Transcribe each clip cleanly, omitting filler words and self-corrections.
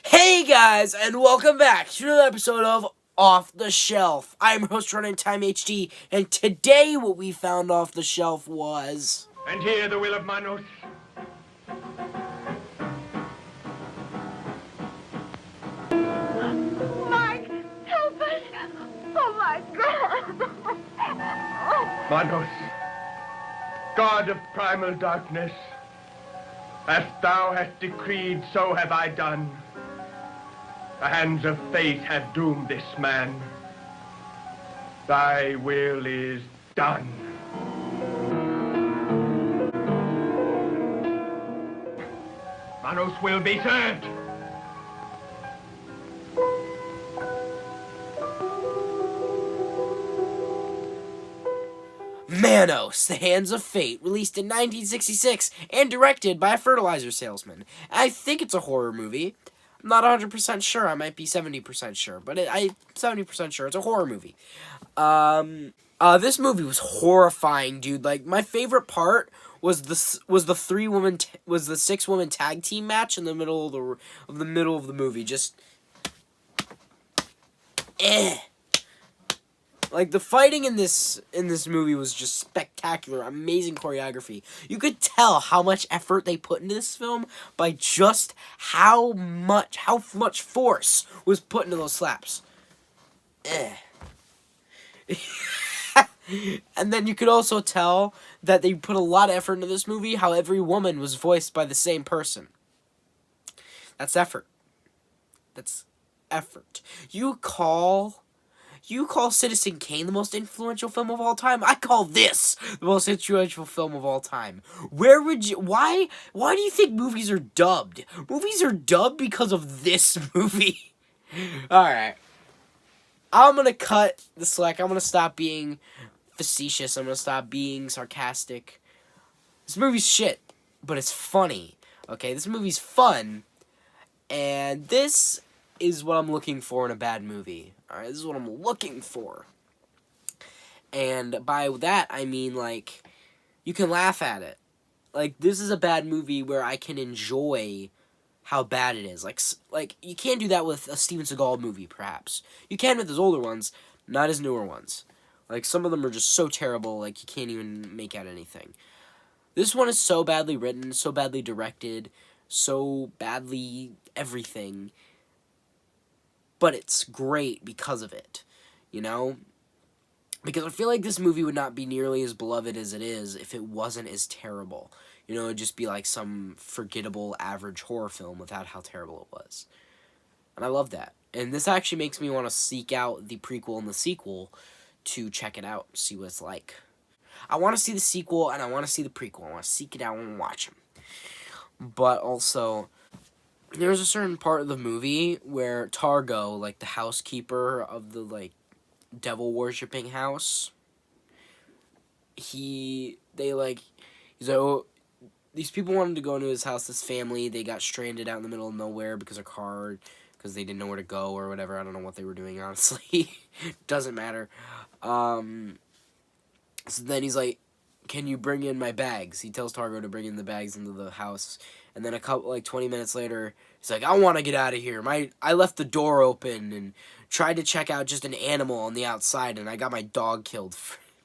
Hey guys, and welcome back to another episode of Off the Shelf. I'm your host Running Time HD, and today what we found off the shelf was... And here the will of Manos. Mike, help us! Oh my God! Manos, God of primal darkness, as thou hast decreed, so have I done. The hands of fate have doomed this man. Thy will is done. Manos will be served. Manos, The Hands of Fate, released in 1966 and directed by a fertilizer salesman. I think it's a horror movie. I'm not 100% sure. I might be 70% sure, but I'm 70% sure it's a horror movie. This movie was horrifying, dude. Like, my favorite part was the 6-woman tag team match in the middle of the movie. Just like, the fighting in this movie was just spectacular, amazing choreography. You could tell how much effort they put into this film by just how much force was put into those slaps. And then you could also tell that they put a lot of effort into this movie, how every woman was voiced by the same person. That's effort. That's effort. You call Citizen Kane the most influential film of all time? I call this the most influential film of all time. Why do you think movies are dubbed? Movies are dubbed because of this movie. Alright. I'm gonna cut the slack. I'm gonna stop being facetious. I'm gonna stop being sarcastic. This movie's shit, but it's funny. Okay, this movie's fun, and this is what I'm looking for in a bad movie. Alright, this is what I'm looking for. And by that, I mean, like, you can laugh at it. Like, this is a bad movie where I can enjoy how bad it is. Like you can't do that with a Steven Seagal movie, perhaps. You can with his older ones, not his newer ones. Like, some of them are just so terrible, like, you can't even make out anything. This one is so badly written, so badly directed, so badly everything. But it's great because of it, you know? Because I feel like this movie would not be nearly as beloved as it is if it wasn't as terrible. You know, it'd just be like some forgettable average horror film without how terrible it was. And I love that. And this actually makes me want to seek out the prequel and the sequel to check it out, see what it's like. I want to see the sequel and I want to see the prequel. I want to seek it out and watch them. But also, there's a certain part of the movie where Targo, like the housekeeper of the, like, devil worshipping house, he's like, oh, these people wanted to go into his house, this family, they got stranded out in the middle of nowhere because they didn't know where to go or whatever. I don't know what they were doing, honestly. Doesn't matter. So then he's like, can you bring in my bags? He tells Targo to bring in the bags into the house. And then 20 minutes later, he's like, I want to get out of here. I left the door open and tried to check out just an animal on the outside, and I got my dog killed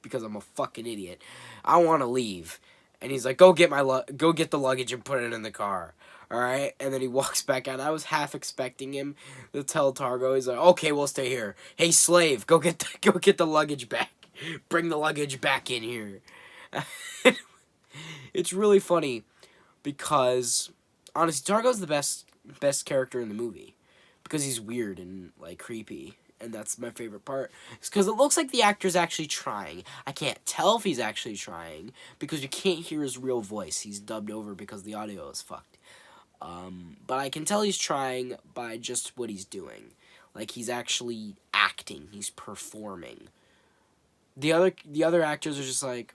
because I'm a fucking idiot. I want to leave. And he's like, go get the luggage and put it in the car. All right? And then he walks back out. I was half expecting him to tell Targo. He's like, okay, we'll stay here. Hey, slave, go get the luggage back. Bring the luggage back in here. It's really funny because, honestly, Targo's the best character in the movie because he's weird and, like, creepy. And that's my favorite part. It's because it looks like the actor's actually trying. I can't tell if he's actually trying because you can't hear his real voice. He's dubbed over because the audio is fucked. But I can tell he's trying by just what he's doing. Like, he's actually acting. He's performing. The other actors are just like,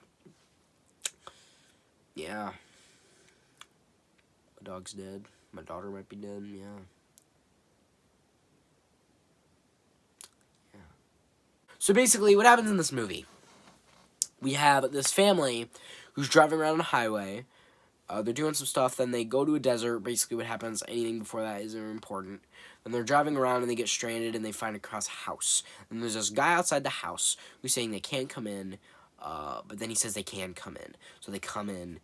yeah, my dog's dead. My daughter might be dead. Yeah. So basically, what happens in this movie? We have this family who's driving around on a highway. They're doing some stuff, then they go to a desert. Basically what happens, anything before that isn't important. Then they're driving around and they get stranded and they find across a house. And there's this guy outside the house who's saying they can't come in, but then he says they can come in. So they come in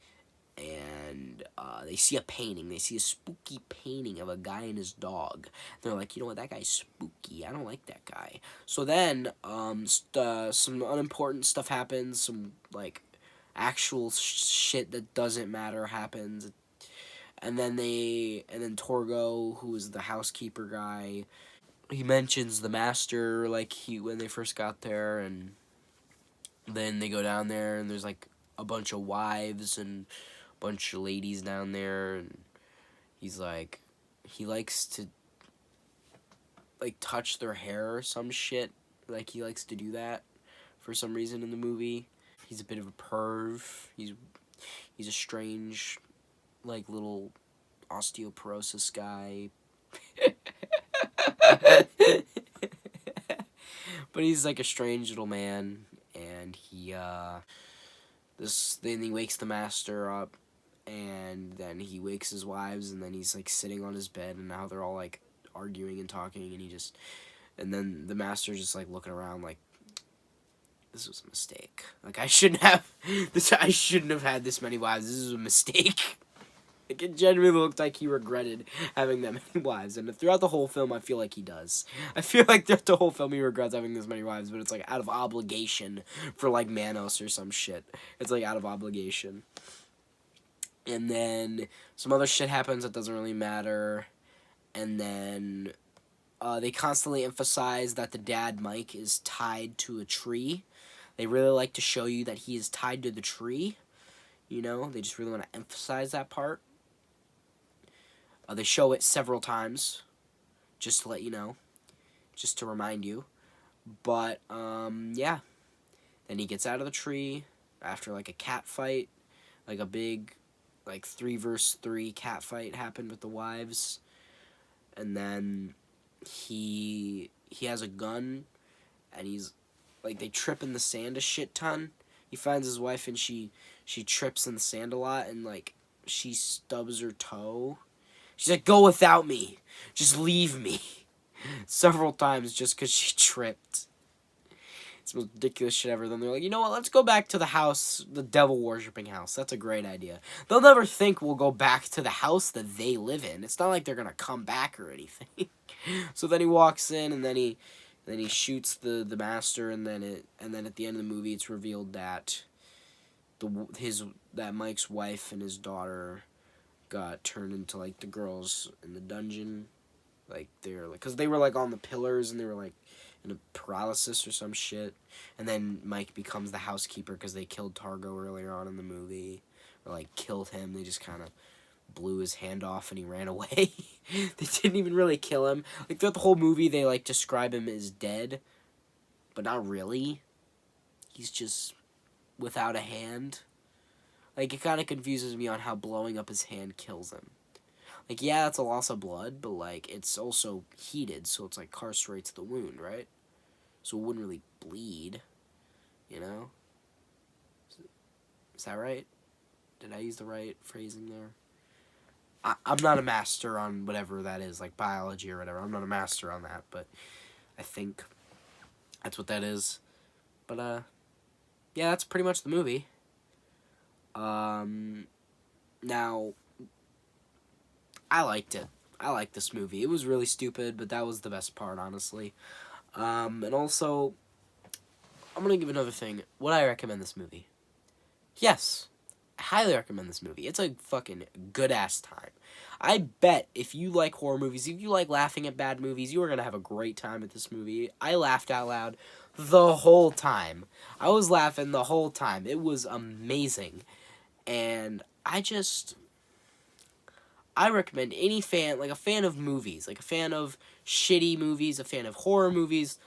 and they see a painting. They see a spooky painting of a guy and his dog. They're like, you know what, that guy's spooky. I don't like that guy. So then some unimportant stuff happens. Some, like, actual shit that doesn't matter happens. And then Torgo, who is the housekeeper guy, he mentions the master, like, when they first got there, and then they go down there, and there's, like, a bunch of wives and a bunch of ladies down there, and he's like, he likes to, like, touch their hair or some shit. Like, he likes to do that for some reason in the movie. He's a bit of a perv. He's a strange, like, little osteoporosis guy. But he's like a strange little man, and then he wakes the master up, and then he wakes his wives, and then he's like sitting on his bed, and now they're all like arguing and talking, and then the master's just like looking around like, this was a mistake. Like, I shouldn't have had this many wives. This is a mistake. Like, it genuinely looked like he regretted having that many wives. And throughout the whole film, I feel like he does. I feel like throughout the whole film, he regrets having this many wives, but it's, like, out of obligation for, like, Manos or some shit. It's, like, out of obligation. And then some other shit happens that doesn't really matter. And then they constantly emphasize that the dad, Mike, is tied to a tree. They really like to show you that he is tied to the tree. You know, they just really want to emphasize that part. They show it several times, just to let you know, just to remind you. But, yeah. Then he gets out of the tree after, like, a cat fight. Like, a big, like, 3-versus-3 cat fight happened with the wives. And then he has a gun, and he's, like, they trip in the sand a shit ton. He finds his wife, and she trips in the sand a lot, and, like, she stubs her toe. She's like, go without me. Just leave me. Several times just because she tripped. It's the most ridiculous shit ever. Then they're like, you know what, let's go back to the house, the devil-worshipping house. That's a great idea. They'll never think we'll go back to the house that they live in. It's not like they're going to come back or anything. So then he walks in, and then he shoots the master, and then at the end of the movie, it's revealed that that Mike's wife and his daughter got turned into, like, the girls in the dungeon. Like, they're, like, because they were, like, on the pillars, and they were, like, in a paralysis or some shit. And then Mike becomes the housekeeper because they killed Targo earlier on in the movie. Or, like, killed him. They just kind of blew his hand off and he ran away. They didn't even really kill him. Like, throughout the whole movie, they, like, describe him as dead. But not really. He's just without a hand. Like, it kind of confuses me on how blowing up his hand kills him. Like, yeah, that's a loss of blood, but, like, it's also heated, so it's, like, carcerates the wound, right? So it wouldn't really bleed, you know? Is that right? Did I use the right phrasing there? I'm not a master on whatever that is, like, biology or whatever. I'm not a master on that, but I think that's what that is. But, yeah, that's pretty much the movie. Now, I liked it. I liked this movie. It was really stupid, but that was the best part, honestly. And also, I'm gonna give another thing. Would I recommend this movie? Yes. I highly recommend this movie. It's a fucking good-ass time. I bet if you like horror movies, if you like laughing at bad movies, you are gonna have a great time at this movie. I laughed out loud the whole time. I was laughing the whole time. It was amazing. And I recommend any fan, like a fan of movies, like a fan of shitty movies, a fan of horror movies,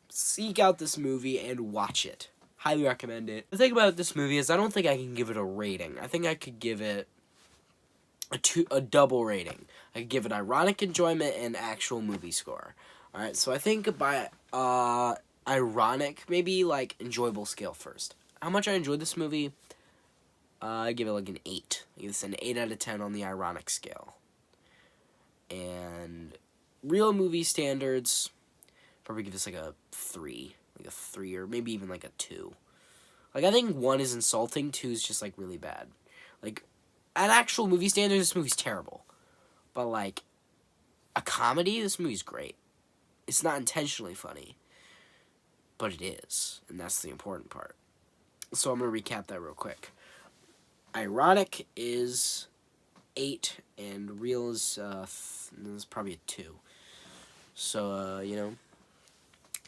seek out this movie and watch it. Highly recommend it. The thing about this movie is I don't think I can give it a rating. I think I could give it a double rating. I could give it ironic enjoyment and actual movie score. Alright, so I think by ironic, maybe like enjoyable scale first. How much I enjoyed this movie? I give it like an 8. I give this an 8 out of 10 on the ironic scale. And real movie standards, probably give this like a 3. Like a 3 or maybe even like a 2. Like, I think 1 is insulting, 2 is just like really bad. Like, at actual movie standards, this movie's terrible. But like, a comedy, this movie's great. It's not intentionally funny, but it is, and that's the important part. So I'm going to recap that real quick. Ironic is 8, and real is probably a 2. So,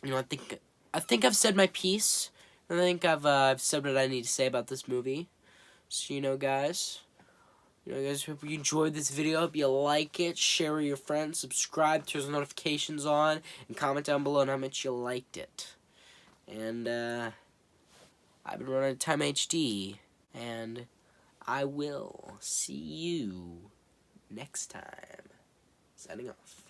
I think I've said my piece. I think I've said what I need to say about this movie. So, guys, hope you enjoyed this video. Hope you like it. Share with your friends. Subscribe. Turn those notifications on. And comment down below on how much you liked it. And, I've been running Time HD. And I will see you next time. Signing off.